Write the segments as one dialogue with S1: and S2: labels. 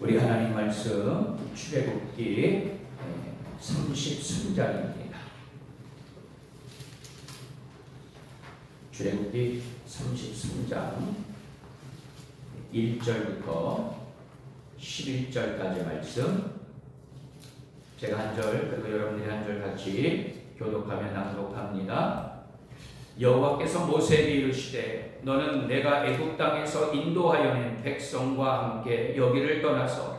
S1: 우리 하나님 말씀 출애굽기 33장입니다. 출애굽기 33장 1절부터 11절까지 말씀, 제가 한 절 그리고 여러분들이 한 절 같이 교독하며 낭독합니다. 여호와께서 모세에게 이르시되 너는 내가 애굽 땅에서 인도하여 낸 백성과 함께 여기를 떠나서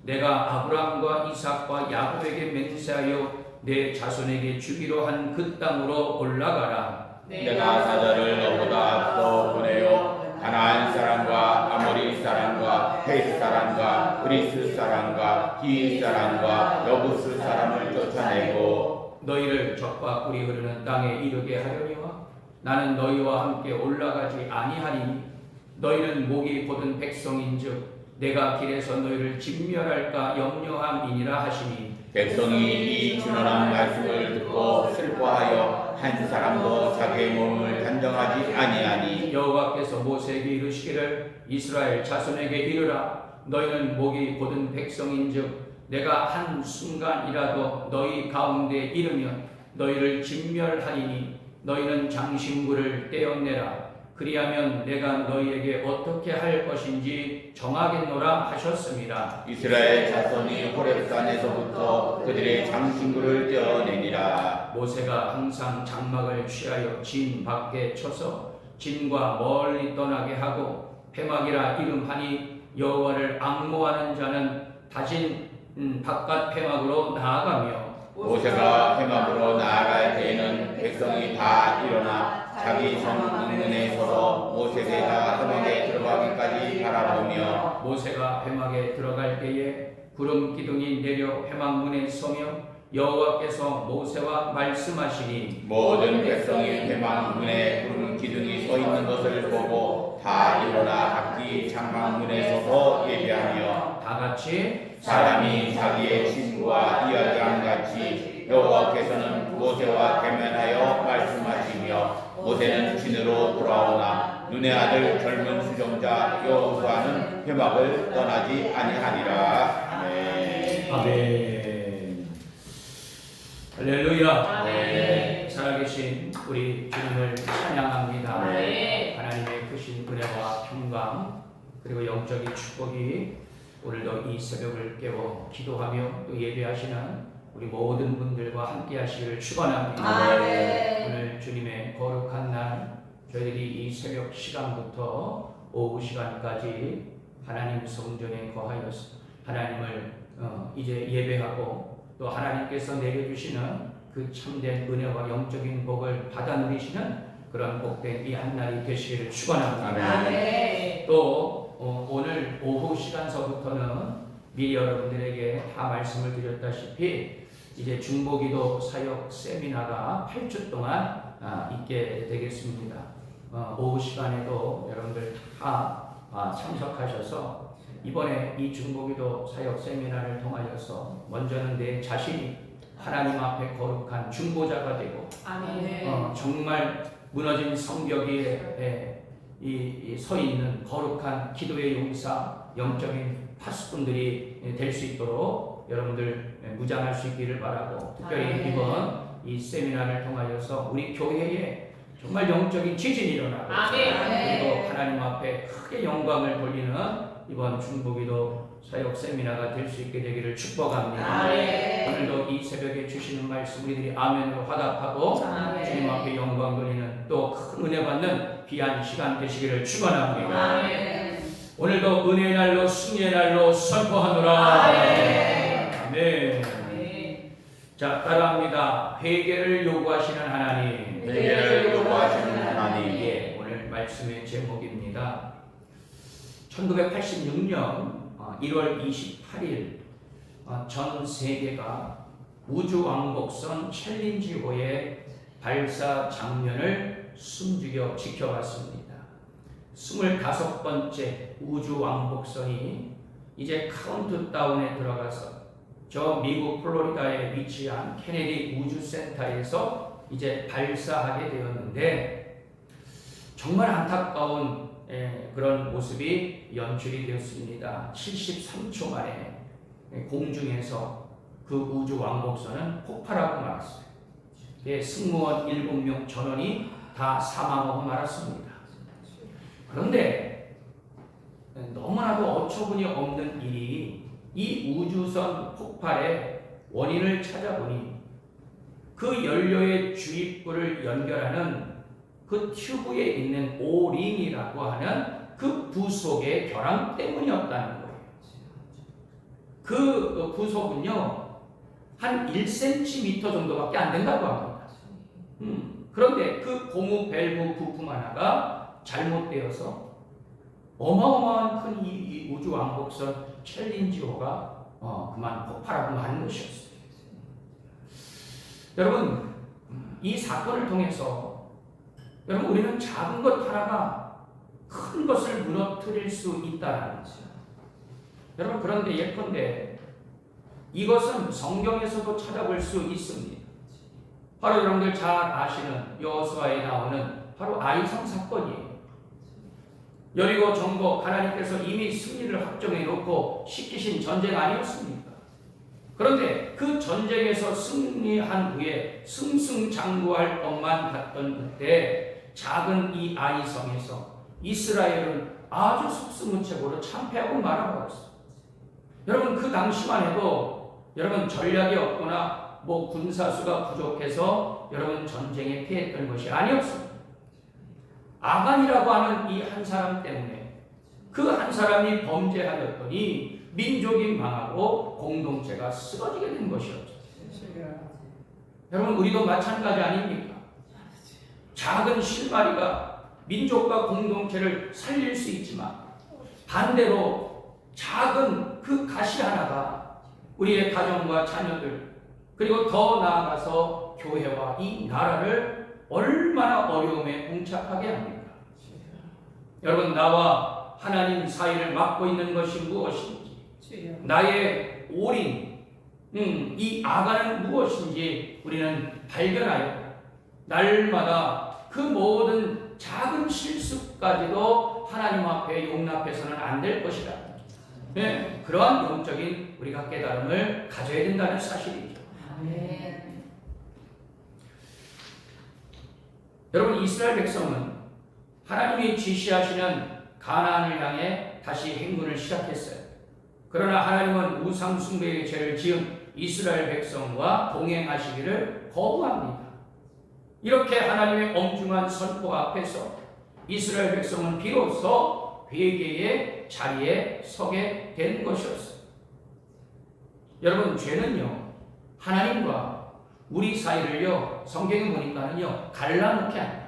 S1: 내가 아브라함과 이삭과 야곱에게 맹세하여 내 자손에게 주기로 한 그 땅으로 올라가라.
S2: 내가 사자를 너보다 앞서 보내요 가나안 사람과 아모리 사람과 헷 사람과 그리스 사람과 히윗 사람과 여부스 사람을 쫓아내고
S1: 너희를 적과 꿀이 흐르는 땅에 이르게 하려니와 나는 너희와 함께 올라가지 아니하리니 너희는 목이 곧은 백성인즉 내가 길에서 너희를 진멸할까 염려함이니라 하시니
S2: 백성이 이 준언한 말씀을 듣고 슬퍼하여 한 사람도 자기의 몸을 단정하지 아니하니
S1: 여호와께서 모세에게 이르시기를 이스라엘 자손에게 이르라 너희는 목이 곧은 백성인즉 내가 한 순간이라도 너희 가운데 이르면 너희를 진멸하리니 너희는 장신구를 떼어내라 그리하면 내가 너희에게 어떻게 할 것인지 정하겠노라 하셨습니다.
S2: 이스라엘 자손이 호렙산에서부터 그들의 장신구를 떼어내니라.
S1: 모세가 항상 장막을 취하여 진 밖에 쳐서 진과 멀리 떠나게 하고 회막이라 이름하니 여호와를 앙모하는 자는 다진 바깥 회막으로 나아가며
S2: 모세가 회막으로 나아갈 때에는 백성이 다 일어나 자기 성 인문에 서서 모세가 회막에 들어가기까지 바라보며
S1: 모세가 회막에 들어갈 때에 구름 기둥이 내려 회막 문에 서며 여호와께서 모세와 말씀하시니
S2: 모든 백성이 회막 문에 구름 기둥이 서 있는 것을 보고 다 일어나 각기 장막 문에 서서 예배하며
S1: 다 같이
S2: 사람이 자기의 친구와 이야기한 같이 여호와께서는 모세와 대면하여 말씀하시며 모세는 진으로 돌아오나 눈의 아들 젊은 수종자 여호수아는 회막을 떠나지 아니하니라. 아멘.
S1: 아멘. 할렐루야.
S2: 아멘.
S1: 살아계신 우리 주님을 찬양합니다.
S3: 아멘.
S1: 하나님의 크신 은혜와 평강 그리고 영적인 축복이 오늘도 이 새벽을 깨워 기도하며 또 예배하시는 우리 모든 분들과 함께 하시기를 축원합니다.
S3: 아멘.
S1: 오늘 주님의 거룩한 날 저희들이 이 새벽 시간부터 오후 시간까지 하나님 성전에 거하여서 하나님을 이제 예배하고 또 하나님께서 내려주시는 그 참된 은혜와 영적인 복을 받아 누리시는 그런 복된 이 한날이 되시기를 축원합니다.
S3: 아멘.
S1: 또 오늘 오후 시간서부터는 미리 여러분들에게 다 말씀을 드렸다시피 이제 중보기도 사역 세미나가 8주 동안 있게 되겠습니다. 오후 시간에도 여러분들 다 참석하셔서 이번에 이 중보기도 사역 세미나를 통하여서 먼저는 내 자신이 하나님 앞에 거룩한 중보자가 되고
S3: 아멘.
S1: 정말 무너진 성벽 위에 서 있는 거룩한 기도의 용사, 영적인 파수꾼들이 될 수 있도록 여러분들 무장할 수 있기를 바라고 특별히
S3: 아멘.
S1: 이번 이 세미나를 통하여서 우리 교회에 정말 영적인 지진이 일어나고
S3: 아멘.
S1: 그리고 하나님 앞에 크게 영광을 돌리는 이번 중보기도 사역 세미나가 될 수 있게 되기를 축복합니다.
S3: 아멘.
S1: 오늘도 이 새벽에 주시는 말씀 우리들이 아멘으로 화답하고
S3: 아멘.
S1: 주님 앞에 영광 돌리는 또 큰 은혜 받는 귀한 시간 되시기를 축원합니다.
S3: 아멘.
S1: 오늘도 은혜의 날로 승리의 날로 선포하노라.
S3: 아멘.
S1: 아멘.
S3: 아멘.
S1: 자, 따라합니다. 회개를 요구하시는 하나님.
S2: 회개를 요구하시는 하나님.
S1: 예, 오늘 말씀의 제목입니다. 1986년 1월 28일 전 세계가 우주왕복선 챌린지호의 발사 장면을 숨죽여 지켜봤습니다. 25번째 우주왕복선이 이제 카운트다운에 들어가서 저 미국 플로리다에 위치한 케네디 우주센터에서 이제 발사하게 되었는데 정말 안타까운 그런 모습이 연출이 되었습니다. 73초 만에 공중에서 그 우주 왕복선은 폭발하고 말았어요. 승무원 7명 전원이 다 사망하고 말았습니다. 그런데 너무나도 어처구니 없는 일이 이 우주선 폭발의 원인을 찾아보니 그 연료의 주입구를 연결하는 그 튜브에 있는 오링이라고 하는 그 부속의 결함 때문이었다는 거예요. 그 부속은요 한 1cm 정도밖에 안 된다고 합니다. 그런데 그 고무 밸브 부품 하나가 잘못되어서 어마어마한 큰 이 우주 왕복선 챌린지호가 그만 폭발하고 마는 것이었어요. 여러분, 이 사건을 통해서 여러분 우리는 작은 것 하나가 큰 것을 무너뜨릴 수 있다는 거죠. 여러분, 그런데 예컨대 이것은 성경에서도 찾아볼 수 있습니다. 바로 여러분들 잘 아시는 여호수아에 나오는 바로 아이성 사건이에요. 여리고 정복 하나님께서 이미 승리를 확정해 놓고 시키신 전쟁 아니었습니까? 그런데 그 전쟁에서 승리한 후에 승승장구할 것만 같던 그때 작은 이 아이성에서 이스라엘은 아주 속수무책으로 참패하고 말아버렸어요. 여러분, 그 당시만 해도 여러분 전략이 없거나 군사수가 부족해서 여러분 전쟁에 패했던 것이 아니었습니다. 아간이라고 하는 이 한 사람 때문에 그 한 사람이 범죄하였더니 민족이 망하고 공동체가 쓰러지게 된 것이었죠. 여러분, 우리도 마찬가지 아닙니까? 작은 실마리가 민족과 공동체를 살릴 수 있지만 반대로 작은 그 가시 하나가 우리의 가정과 자녀들 그리고 더 나아가서 교회와 이 나라를 얼마나 어려움에 봉착하게 합니까? 여러분, 나와 하나님 사이를 막고 있는 것이 무엇인지, 나의 오린, 이 아간은 무엇인지 우리는 발견하여 날마다 그 모든 작은 실수까지도 하나님 앞에 용납해서는 안 될 것이다. 그러한 영적인 우리가 깨달음을 가져야 된다는 사실이죠.
S3: 아멘.
S1: 여러분, 이스라엘 백성은 하나님이 지시하시는 가나안을 향해 다시 행군을 시작했어요. 그러나 하나님은 우상 숭배의 죄를 지은 이스라엘 백성과 동행하시기를 거부합니다. 이렇게 하나님의 엄중한 선포 앞에서 이스라엘 백성은 비로소 회개의 자리에 서게 된 것이었어요. 여러분, 죄는요 하나님과 우리 사이를요 성경에 보니까는요 갈라놓게 한다.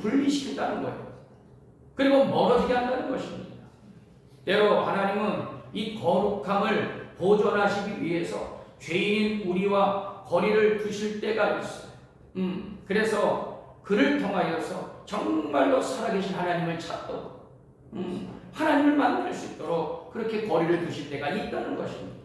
S1: 분리시킨다는 거예요. 그리고 멀어지게 한다는 것입니다. 때로 하나님은 이 거룩함을 보존하시기 위해서 죄인인 우리와 거리를 두실 때가 있어요. 그래서 그를 통하여서 정말로 살아계신 하나님을 찾도록 하나님을 만날 수 있도록 그렇게 거리를 두실 때가 있다는 것입니다.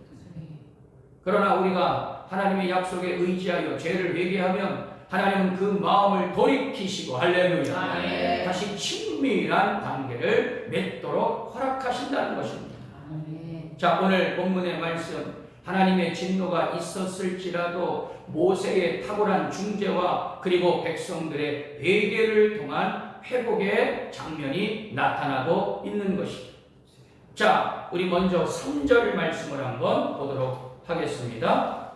S1: 그러나 우리가 하나님의 약속에 의지하여 죄를 회개하면 하나님은 그 마음을 돌이키시고 할렐루야
S3: 아멘.
S1: 다시 친밀한 관계를 맺도록 허락하신다는 것입니다.
S3: 아멘.
S1: 자, 오늘 본문의 말씀, 하나님의 진노가 있었을지라도 모세의 탁월한 중재와 그리고 백성들의 회개를 통한 회복의 장면이 나타나고 있는 것이죠. 자, 우리 먼저 3절 말씀을 한번 보도록 하겠습니다.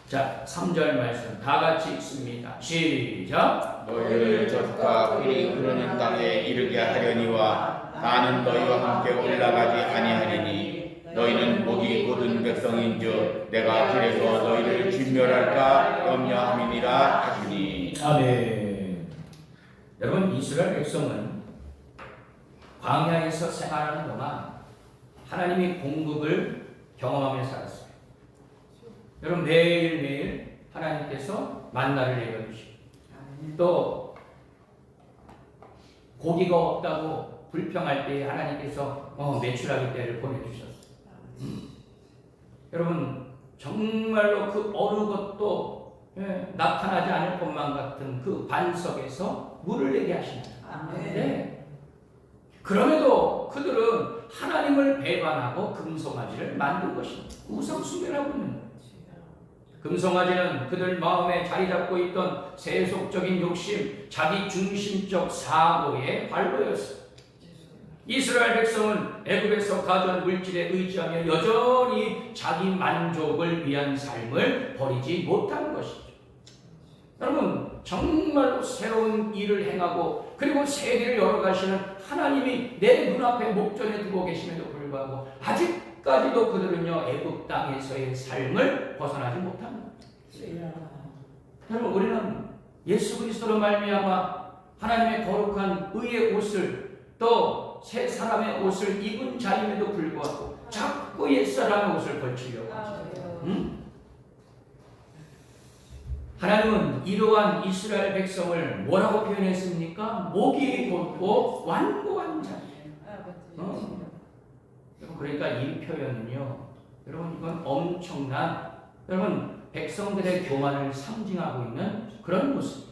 S1: 자, 3절 말씀 다 같이 읽습니다. 시작.
S2: 너희를 젖과 꿀이 흐르는 땅에 이르게 하려니와 나는 너희와 함께 올라가지 아니하리니 너희는 목이 곧은 백성인즉 내가 길에서 너희를 진멸할까 염려함이니라 하시니.
S1: 아멘. 여러분, 이스라엘 백성은 광야에서 생활하는 동안 하나님의 공급을 경험하며 살았어요. 여러분, 매일매일 하나님께서 만나를 내려주시고 또 고기가 없다고 불평할 때 하나님께서 메추라기 떼를 보내주셨어요. 여러분, 정말로 그 어느 것도 나타나지 않을 것만 같은 그 반석에서 물을 내게 하신다.
S3: 아멘.
S1: 네. 그럼에도 그들은 하나님을 배반하고 금송아지를 만든 것입니다. 우상 숭배를 하고 있는 거예요. 금송아지는 그들 마음에 자리 잡고 있던 세속적인 욕심, 자기 중심적 사고의 발로였어요. 이스라엘 백성은 애굽에서 가져온 물질에 의지하며 여전히 자기 만족을 위한 삶을 버리지 못한 것이죠. 여러분, 정말로 새로운 일을 행하고 그리고 세계를 열어가시는 하나님이 내 눈앞에 목전에 두고 계심에도 불구하고 아직까지도 그들은요 애굽 땅에서의 삶을 벗어나지 못합니다. 여러분, 우리는 예수 그리스도로 말미암아 하나님의 거룩한 의의 옷을 또 새 사람의 옷을 입은 자임에도 불구하고 자꾸 옛사람의 옷을 걸치려고 하죠. 하나님은 이러한 이스라엘 백성을 뭐라고 표현했습니까? 목이 곧고 완고한 자. 그러니까 이 표현은요, 여러분 이건 엄청난 여러분 백성들의 교만을 상징하고 있는 그런 모습.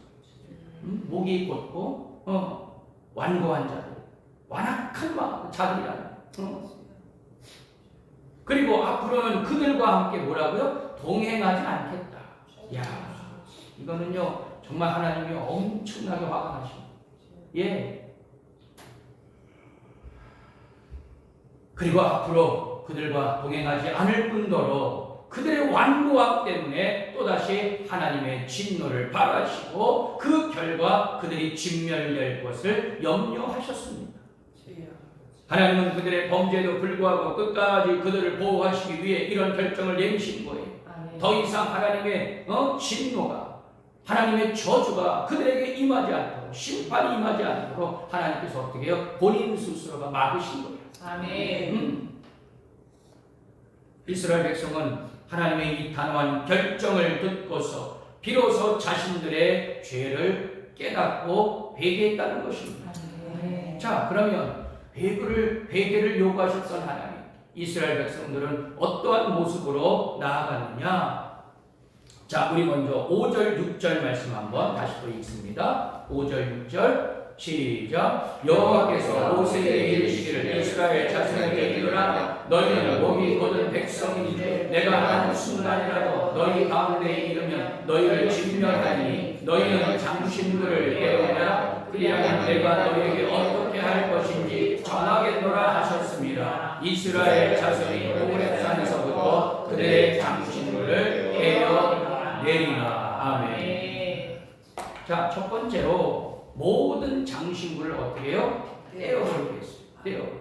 S1: 목이 곧고 완고한 자들, 완악한 자들이라. 그리고 앞으로는 그들과 함께 뭐라고요? 동행하지 않겠다. 야, 이거는요 정말 하나님이 엄청나게 화가 나십니다. 예. 그리고 앞으로 그들과 동행하지 않을 뿐더러 그들의 완고함 때문에 또다시 하나님의 진노를 발하시고 그 결과 그들이 진멸될 것을 염려하셨습니다. 하나님은 그들의 범죄에도 불구하고 끝까지 그들을 보호하시기 위해 이런 결정을 내리신 거예요. 더 이상 하나님의 진노가, 하나님의 저주가 그들에게 임하지 않도록, 심판이 임하지 않도록 하나님께서 어떻게 해요? 본인 스스로가 막으신 거예요.
S3: 아멘.
S1: 이스라엘 백성은 하나님의 이 단호한 결정을 듣고서 비로소 자신들의 죄를 깨닫고 회개했다는 것입니다.
S3: 아멘.
S1: 자, 그러면 회개를 요구하셨던 하나님, 이스라엘 백성들은 어떠한 모습으로 나아갔느냐? 자, 우리 먼저 5절, 6절 말씀 한번 다시 또 읽습니다. 5절, 6절 시작. 여호와께서 모세에게 이르시기를 이스라엘 자손에게 이르라. 너희는 목이 곧은 백성인데 내가 한 순간이라도 너희 가운데에 이르면 너희를 진멸하니 너희는 장신들을 깨우냐? 그리하면 내가 너희에게 어떻게 할 것인지 정하겠노라 하셨습니다. 이스라엘 자손이 호렙산에서부터 그들의 장신들을 깨어내리라. 아멘. 자, 첫 번째로 모든 장신구를 어떻게 해요? 떼어버리겠습니다. 떼어버려.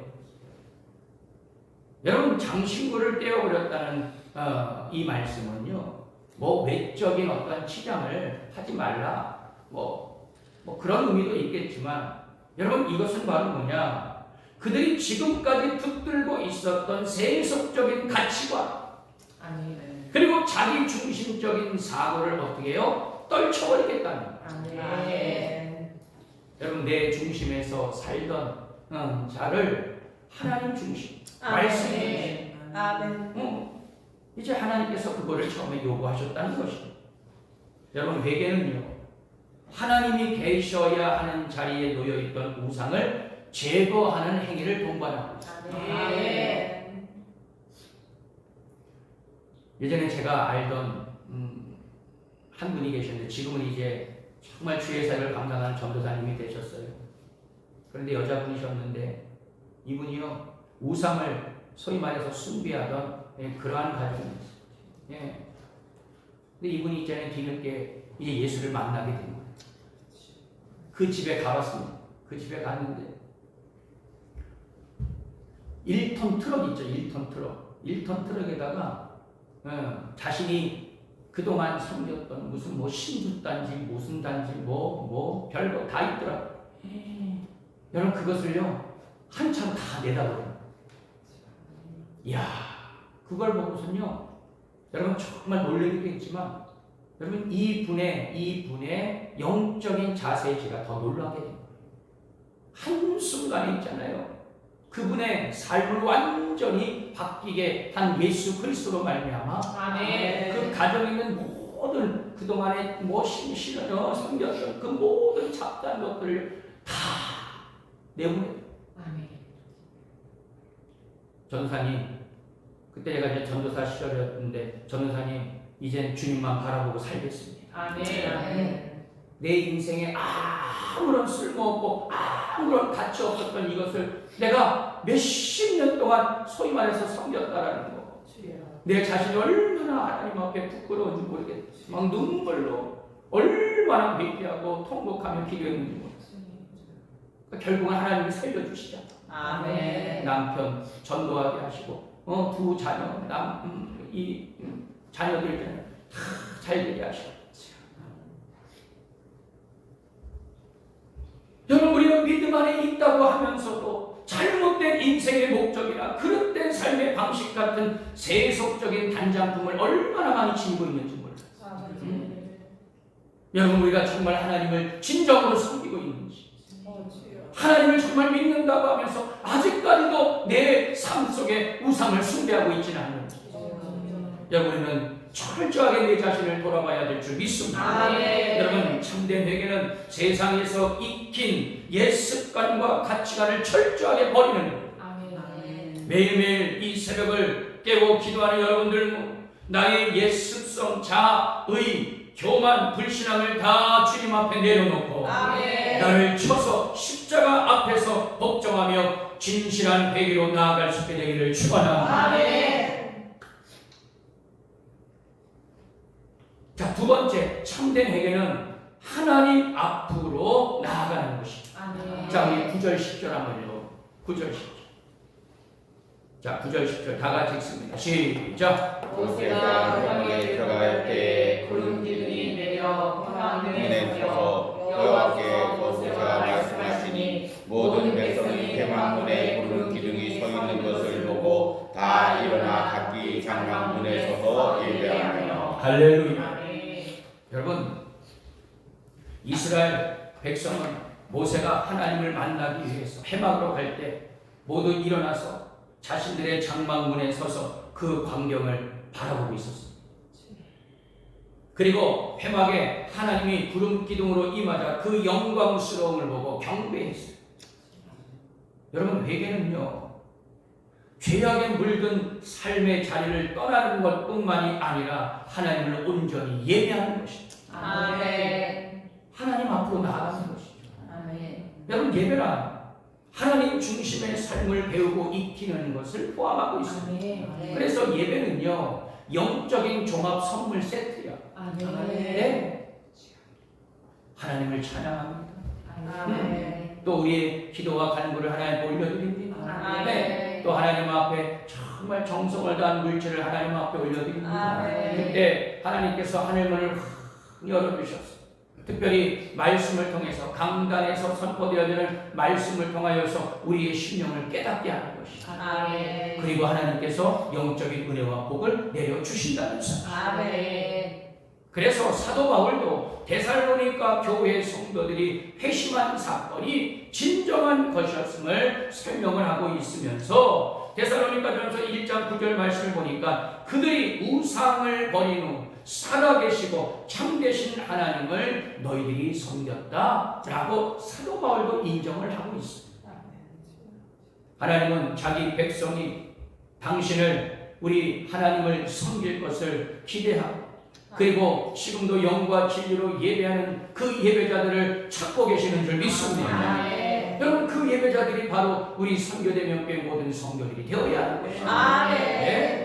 S1: 여러분, 장신구를 떼어버렸다는 이 말씀은요, 뭐 외적인 어떤 치장을 하지 말라, 뭐 그런 의미도 있겠지만, 여러분 이것은 바로 뭐냐? 그들이 지금까지 붙들고 있었던 세속적인 가치관,
S3: 아멘.
S1: 그리고 자기 중심적인 사고를 어떻게 해요? 떨쳐버리겠다는 거예요.
S3: 아멘.
S1: 여러분, 내 중심에서 살던 자를 하나님 중심, 말씀 중심.
S3: 아멘.
S1: 이제 하나님께서 그거를 처음에 요구하셨다는 것입니다. 여러분, 회개는요, 하나님이 계셔야 하는 자리에 놓여있던 우상을 제거하는 행위를 동반하고 있습니다.
S3: 아멘.
S1: 예전에 제가 알던 한 분이 계셨는데 지금은 이제 정말 주의 사역을 감당하는 전도사님이 되셨어요. 그런데 여자분이셨는데 이분이요 우상을 소위 말해서 숭배하던 그러한 가정이었어요. 예. 근데 이분이 이제는 뒤늦게 이제 예수를 만나게 된 거예요. 그 집에 가봤습니다. 그 집에 갔는데 1톤 트럭 있죠. 1톤 트럭. 1톤 트럭에다가 자신이 그동안 섬겼던 무슨 뭐 신주단지 무슨 단지 뭐 별거 다 있더라고요. 여러분, 그것을요 한참 다 내다버려요. 이야, 그걸 보고서는요 여러분 정말 놀라기도 했지만 여러분 이분의 영적인 자세에 제가 더 놀라게 됩니다. 한순간에 있잖아요. 그분의 삶을 완전히 바뀌게 한 예수 그리스도로 말미암아
S3: 아멘.
S1: 그 가정에 있는 모든 그동안에 신으려 섬겼던 그 모든 잡다한 것들을 다 내보내.
S3: 아멘.
S1: 전도사님, 그때 제가 이제 전도사 시절이었는데, 전도사님 이젠 주님만 바라보고 살겠습니다.
S3: 아멘.
S1: 내 인생에 아무런 쓸모없고 아무런 가치 없었던 이것을 내가 몇십 년 동안 소위 말해서 섬겼다라는 거, 내 자신이 얼마나 하나님 앞에 부끄러운지 모르겠어요. 막 눈물로 얼마나 회개하고 통곡하며 기도했는지 모르겠어요. 그러니까 결국은 하나님이 살려주시자.
S3: 아멘.
S1: 남편 전도하게 하시고, 두 자녀, 이 자녀들 다 잘 되게 하시고. 여러분, 우리는 믿음 안에 있다고 하면서도 잘못된 인생의 목적이나 그릇된 삶의 방식 같은 세속적인 단장품을 얼마나 많이 지니고 있는지 몰라요. 여러분, 우리가 정말 하나님을 진정으로 섬기고 있는지, 하나님을 정말 믿는다고 하면서 아직까지도 내 삶 속에 우상을 숭배하고 있지는 않는지, 여러분, 우리는 철저하게 내 자신을 돌아봐야 될 줄 믿습니다.
S3: 아멘.
S1: 여러분, 참된 회개는 세상에서 익힌 옛 습관과 가치관을 철저하게 버리는 거예요.
S3: 아멘.
S1: 매일매일 이 새벽을 깨고 기도하는 여러분들, 나의 옛 습성, 자아, 의, 교만, 불신앙을 다 주님 앞에 내려놓고
S3: 아멘.
S1: 나를 쳐서 십자가 앞에서 복종하며 진실한 회개로 나아갈 수 있게 되기를 축원합니다.
S3: 아멘.
S1: 자, 두 번째, 참된 회개는 하나님 앞으로 나아가는 것입니다.
S3: 아멘.
S1: 자, 우리 9절 10절 한번요. 9절 10절. 자, 9절 10절 다 같이 읽습니다. 시작.
S2: 모세가 성막에 들어갈 때
S3: 구름 기둥이 내려
S2: 문에 서서 여호와께 모세가 말씀하시니 모든 백성이 대망문에 구름 기둥이 서 있는 것을 보고 다 일어나 각기 장막문에 서서 예배하며.
S1: 할렐루야.
S3: 아멘.
S1: 여러분, 이스라엘 백성은 모세가 하나님을 만나기 위해서 회막으로 갈 때 모두 일어나서 자신들의 장막문에 서서 그 광경을 바라보고 있었습니다. 그리고 회막에 하나님이 구름 기둥으로 임하자 그 영광스러움을 보고 경배했어요. 여러분, 회개는요, 죄악에 물든 삶의 자리를 떠나는 것뿐만이 아니라 하나님을 온전히 예배하는 것입니다.
S3: 아멘.
S1: 하나님 앞으로 나아가는 것이죠.
S3: 아멘.
S1: 여러분, 예배란 하나님 중심의 삶을 배우고 익히는 것을 포함하고 있습니다.
S3: 아멘.
S1: 그래서 예배는요, 영적인 종합 선물 세트야.
S3: 아멘.
S1: 네. 하나님을 찬양합니다.
S3: 아멘.
S1: 또 우리의 기도와 간구를 하나님께 올려드립니다.
S3: 아멘.
S1: 또 하나님 앞에 정말 정성을 다한 물질을 하나님 앞에 올려드립니다.
S3: 아멘.
S1: 그때 하나님께서 하늘문을 확 열어주셨어요. 특별히 말씀을 통해서, 강단에서 선포되어지는 말씀을 통하여서 우리의 심령을 깨닫게 하는 것이죠.
S3: 아멘.
S1: 그리고 하나님께서 영적인 은혜와 복을 내려주신다는 사실.
S3: 아멘.
S1: 그래서 사도 바울도 데살로니가 교회 성도들이 회심한 사건이 진정한 것이었음을 설명을 하고 있으면서 데살로니가전서 1장 9절 말씀을 보니까 그들이 우상을 버린 후 살아계시고 참되신 하나님을 너희들이 섬겼다라고 사도 바울도 인정을 하고 있습니다. 하나님은 자기 백성이 당신을, 우리 하나님을 섬길 것을 기대하고, 그리고 지금도 영과 진리로 예배하는 그 예배자들을 찾고 계시는 줄 믿습니다.
S3: 아멘.
S1: 여러분, 그 예배자들이 바로 우리 선교대명교회 모든 성도들이 되어야 하는 것입니다.
S3: 아멘.
S1: 네?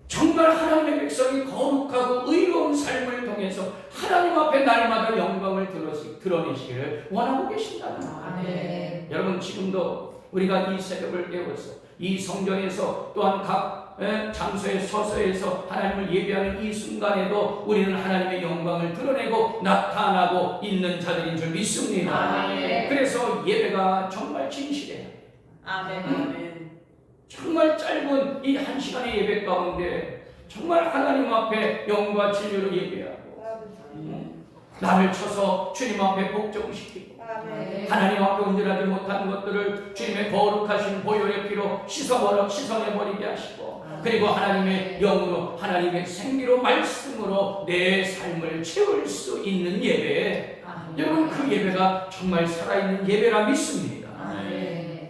S1: 정말 하나님의 백성이 거룩하고 의로운 삶을 통해서 하나님 앞에 날마다 영광을 드러내시기를 원하고 계신다는 거예요.
S3: 아멘.
S1: 여러분, 지금도 우리가 이 새벽을 깨워서 이 성전에서 또한 각 장소에 서서에서 하나님을 예배하는 이 순간에도 우리는 하나님의 영광을 드러내고 나타나고 있는 자들인 줄 믿습니다.
S3: 아멘.
S1: 그래서 예배가 정말 진실해요.
S3: 아멘.
S1: 정말 짧은 이 한 시간의 예배 가운데 정말 하나님 앞에 영과 진리로 예배하고, 나를 쳐서 주님 앞에 복종시키고,
S3: 아멘.
S1: 하나님 앞에 온전하지 못한 것들을 주님의 거룩하신 보혈의 피로 그리고 씻어내버리게 하시고 그리고 하나님의 영으로 하나님의 생리로 말씀으로 내 삶을 채울 수 있는 예배 여러분 그 예배가 정말 살아있는 예배라 믿습니다.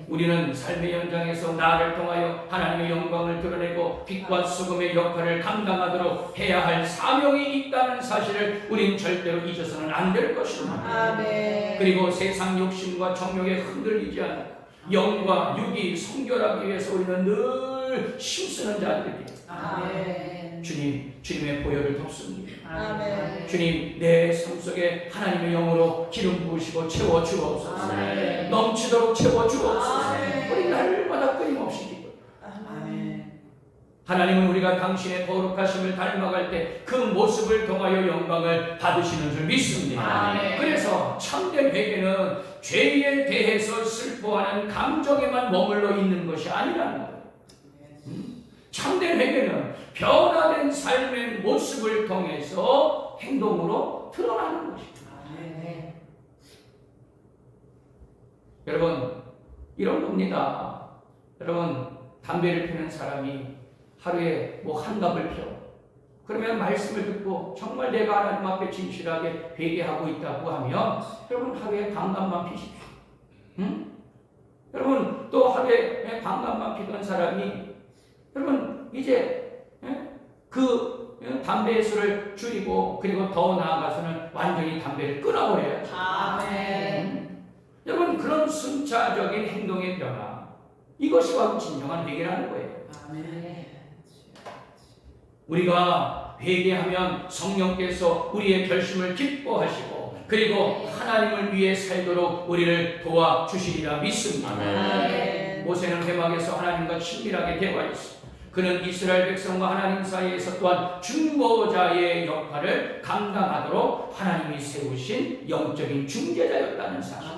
S1: 우리는 삶의 현장에서 나를 통하여 하나님의 영광을 드러내고 빛과 소금의 역할을 감당하도록 해야 할 사명이 있다는 사실을 우린 절대로 잊어서는 안 될 것입니다. 그리고 세상 욕심과 정욕에 흔들리지 않고 영과 육이 성결하기 위해서 우리는 늘 힘쓰는 자들이에요. 주님의 보혈을 덮습니다. 주님 내 삶 속에 하나님의 영으로 기름 부으시고 채워 주옵소서. 넘치도록 채워 주옵소서. 우리 날마다 끊임없이 기도. 하나님은 우리가 당신의 거룩하심을 닮아갈 때 그 모습을 통하여 영광을 받으시는 줄 믿습니다. 그래서 참된 회개는 죄에 대해서 슬퍼하는 감정에만 머물러 있는 것이 아니라는 거예요. 참된 회개는 변화된 삶의 모습을 통해서 행동으로 드러나는 것입니다. 여러분 이런 겁니다. 여러분 담배를 피우는 사람이 하루에 한 갑을 피워. 그러면 말씀을 듣고 정말 내가 하나님 앞에 진실하게 회개하고 있다고 하면 여러분 하루에 반 갑만 피십시오. 여러분 또 하루에 반 갑만 피던 사람이 여러분 이제 그 담배의 수를 줄이고 그리고 더 나아가서는 완전히 담배를 끊어버려야죠. 여러분 그런 순차적인 행동의 변화 이것이 바로 진정한 회개라는 거예요. 우리가 회개하면 성령께서 우리의 결심을 기뻐하시고 그리고 하나님을 위해 살도록 우리를 도와주시리라 믿습니다. 모세는 회막에서 하나님과 친밀하게 대화했습니다. 그는 이스라엘 백성과 하나님 사이에서 또한 중보자의 역할을 감당하도록 하나님이 세우신 영적인 중재자였다는 사실.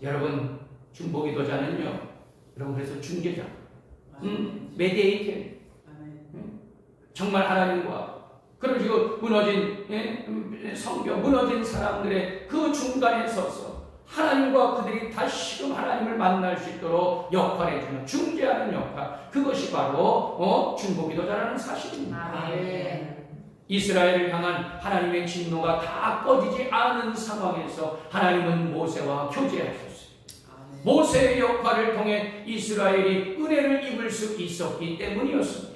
S1: 여러분 중보기도자는요 여러분 그래서 중재자 메디에이터 정말 하나님과 그리고 지금 무너진 성경 무너진 사람들의 그 중간에 서서 하나님과 그들이 다시금 하나님을 만날 수 있도록 역할해주는 중재하는 역할 그것이 바로 중보기도자라는 사실입니다. 이스라엘을 향한 하나님의 진노가 다 꺼지지 않은 상황에서 하나님은 모세와 교제하셨어요. 모세의 역할을 통해 이스라엘이 은혜를 입을 수 있었기 때문이었습니다.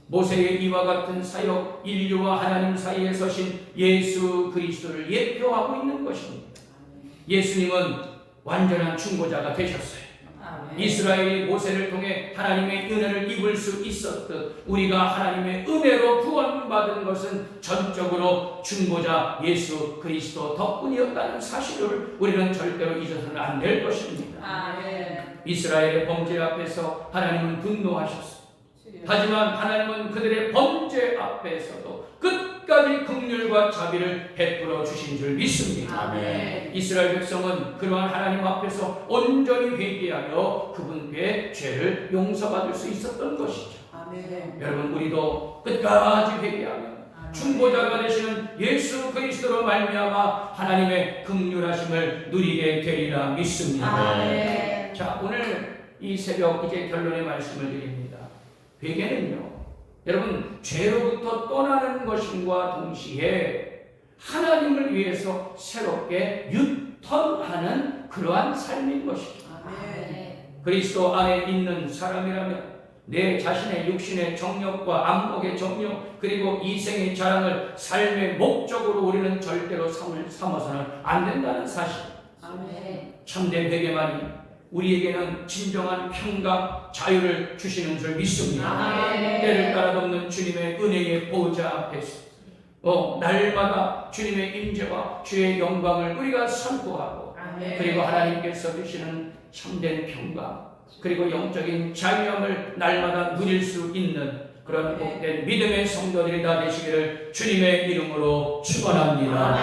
S1: 모세의 이와 같은 사역, 인류와 하나님 사이에 서신 예수 그리스도를 예표하고 있는 것입니다. 예수님은 완전한 중보자가 되셨어요. 이스라엘이 모세를 통해 하나님의 은혜를 입을 수 있었듯 우리가 하나님의 은혜로 구원받은 것은 전적으로 중보자 예수 그리스도 덕분이었다는 사실을 우리는 절대로 잊어서는 안 될 것입니다. 이스라엘의 범죄 앞에서 하나님은 분노하셨습니다. 하지만 하나님은 그들의 범죄 앞에서도 끝까지 긍휼과 자비를 베풀어 주신 줄 믿습니다. 이스라엘 백성은 그러한 하나님 앞에서 온전히 회개하여 그분께 죄를 용서받을 수 있었던 것이죠. 여러분 우리도 끝까지 회개하며 중보자가 되시는 예수 그리스도로 말미암아 하나님의 긍휼하심을 누리게 되리라 믿습니다. 자 오늘 이 새벽 이제 결론의 말씀을 드립니다. 회개는요 여러분 죄로부터 떠나는 것과 동시에 하나님을 위해서 새롭게 유턴하는 그러한 삶인 것이죠. 그리스도 안에 있는 사람이라면 내 자신의 육신의 정욕과 안목의 정욕 그리고 이생의 자랑을 삶의 목적으로 우리는 절대로 삼아서는 안 된다는 사실. 참된 회개만이 우리에게는 진정한 평강, 자유를 주시는 줄 믿습니다. 때를 따라덮는 주님의 은혜의 보좌 앞에서 날마다 주님의 임재와 주의 영광을 우리가 선포하고 그리고 하나님께서 주시는 참된 평강 그리고 영적인 자유함을 날마다 누릴 수 있는 그런 복된 믿음의 성도들이 다 되시기를 주님의 이름으로 축원합니다.